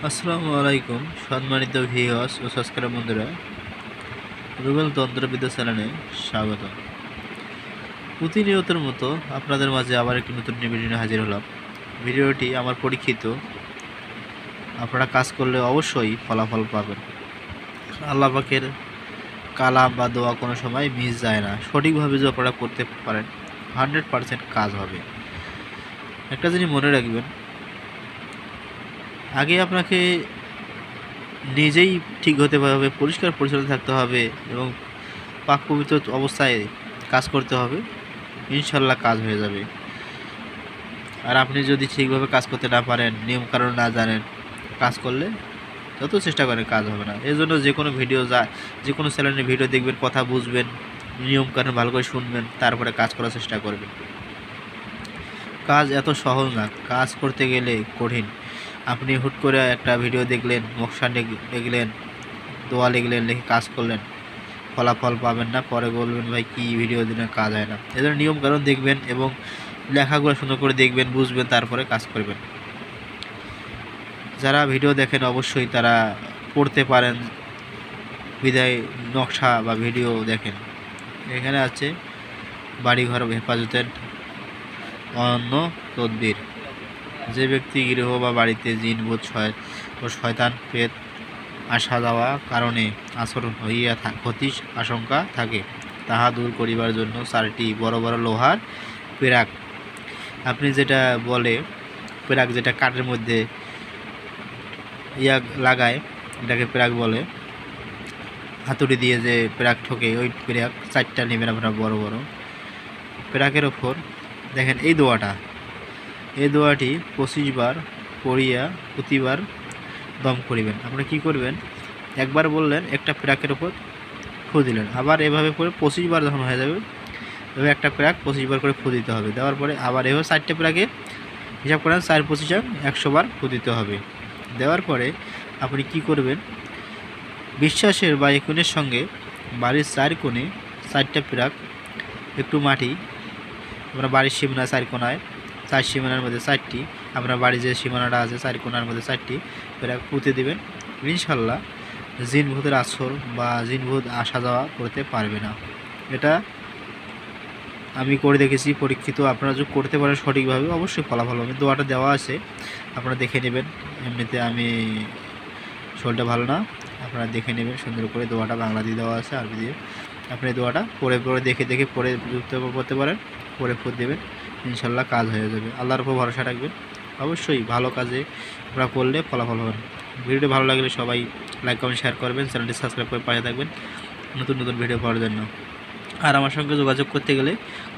আসসালামু আলাইকুম সম্মানিত ভিউয়ার্স ও সাবস্ক্রাইবার বন্ধুরা, রুবেল তন্ত্রবিদ্যা চ্যানেলে স্বাগত। প্রতিনিয়তের মতো আপনাদের মাঝে আবার একটি নতুন ভিডিও নিয়ে হাজির হলাম। ভিডিওটি আমার পরীক্ষিত, আপনারা কাজ করলে অবশ্যই ফলাফল পাবেন। আল্লাহ পাকের কালাম বা দোয়া কোনো সময় মিস যায় না। সঠিকভাবে যদি আপনারা করতে পারেন 100% কাজ হবে। একটা জিনিস মনে রাখবেন, আগে আপনাকে নিজেই ঠিক হতে হবে, পরিষ্কার পরিচ্ছন্ন থাকতে হবে এবং পাক পবিত্র অবস্থায় কাজ করতে হবে। ইনশাল্লাহ কাজ হয়ে যাবে। আর আপনি যদি ঠিকভাবে কাজ করতে না পারেন, নিয়মকানুন না জানেন, কাজ করলে যত চেষ্টা করেন কাজ হবে না। এই জন্য যে কোনো ভিডিও যে কোনো চ্যানেলের ভিডিও দেখবেন, কথা বুঝবেন, নিয়মকানুন ভালো করে শুনবেন, তারপরে কাজ করার চেষ্টা করবেন। কাজ এত সহজ না, কাজ করতে গেলে কঠিন। আপনি হুট করে একটা ভিডিও দেখলেন, নকশা দেখলেন, দোয়া লিখলেন, লিখে কাজ করলেন, ফলাফল পাবেন না। পরে বলবেন ভাই কী ভিডিও দিলে কাজ হয় না। এদের নিয়মকানুন দেখবেন এবং লেখাগুলো সুন্দর করে দেখবেন, বুঝবেন, তারপরে কাজ করবেন। যারা ভিডিও দেখেন অবশ্যই তারা পড়তে পারেন বিদায় নকশা বা ভিডিও দেখেন। এখানে আছে বাড়িঘর হেফাজতের অন্য তদবির। যে ব্যক্তি গৃহ বা বাড়িতে জিন ভূত ও শয়তান প্রেত আসা যাওয়া কারণে আচরণ হইয়া ক্ষতির আশঙ্কা থাকে, তাহা দূর করিবার জন্য 4টি বড় বড় লোহার পেরাক, আপনি যেটা বলে পেরাক, যেটা কাঠের মধ্যে লাগায়, এটাকে পেরাক বলে। হাতুড়ি দিয়ে যে পেরাক ঠোকে, ওই পেরাক 4টা নেবেন আপনারা, বড় বড়। পেরাকের ওপর দেখেন এই দোয়াটি 25 বার পড়িয়া প্রতিবার দম করিবেন। আপনি কি করবেন, একবার বললেন, একটা পেরাকের ওপর ফু দিলেন, আবার এভাবে করে 25 বার যখন হয়ে যাবে, এভাবে একটা পেরাক 25 বার করে ফু দিতে হবে। দেওয়ার পরে আবার এভাবে 4টে পেরাকে হিসাব করেন, 4 25 100 বার ফু দিতে হবে। দেওয়ার পরে আপনি কি করবেন, বিশ্বাসের বা একুনের সঙ্গে বাড়ির 4 কোণে 4টা পেরাক, একটু মাটি, আমরা বাড়ির সীমানা 4 কোণায় 4 সীমানার মধ্যে 4টি, আপনার বাড়ির যে সীমানাটা আছে 4 কোণার মধ্যে 4টি পেরাক পুঁতে দেবেন। ইনশাল্লাহ জিন ভূতের আসর বা জিন ভূত আসা যাওয়া করতে পারবে না। এটা আমি করে দেখেছি, পরীক্ষিত। আপনারা যদি করতে পারেন সঠিকভাবে অবশ্যই ফলাফল হবে। দোয়াটা দেওয়া আছে, আপনারা দেখে নেবেন। এমনিতে আমি শরীরটা ভালো না, আপনারা দেখে নেবেন সুন্দর করে। দোয়াটা বাংলা দিয়ে দেওয়া আছে, আরবি দিয়ে। আপনি দোয়াটা পড়ে দেখে পড়ে যুক্ত করতে পারেন, পড়ে ফুট দেবেন, ইনশাল্লাহ কাজ হয়ে যাবে। আল্লাহর উপর ভরসা রাখবেন, অবশ্যই ভালো কাজে আপনারা করলে ফলাফল হবেন। ভিডিওটি ভালো লাগলে সবাই লাইক কমেন্ট শেয়ার করবেন, চ্যানেলটি সাবস্ক্রাইব করে পাশে থাকবেন নতুন নতুন ভিডিও পাওয়ার জন্য। আর আমার সঙ্গে যোগাযোগ করতে গেলে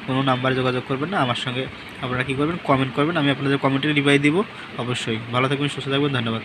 কোনো নাম্বারে যোগাযোগ করবেন না, আমার সঙ্গে আপনারা কী করবেন, কমেন্ট করবেন, আমি আপনাদের কমেন্টে রিপ্লাই দিব। অবশ্যই ভালো থাকবেন, সুস্থ থাকবেন, ধন্যবাদ।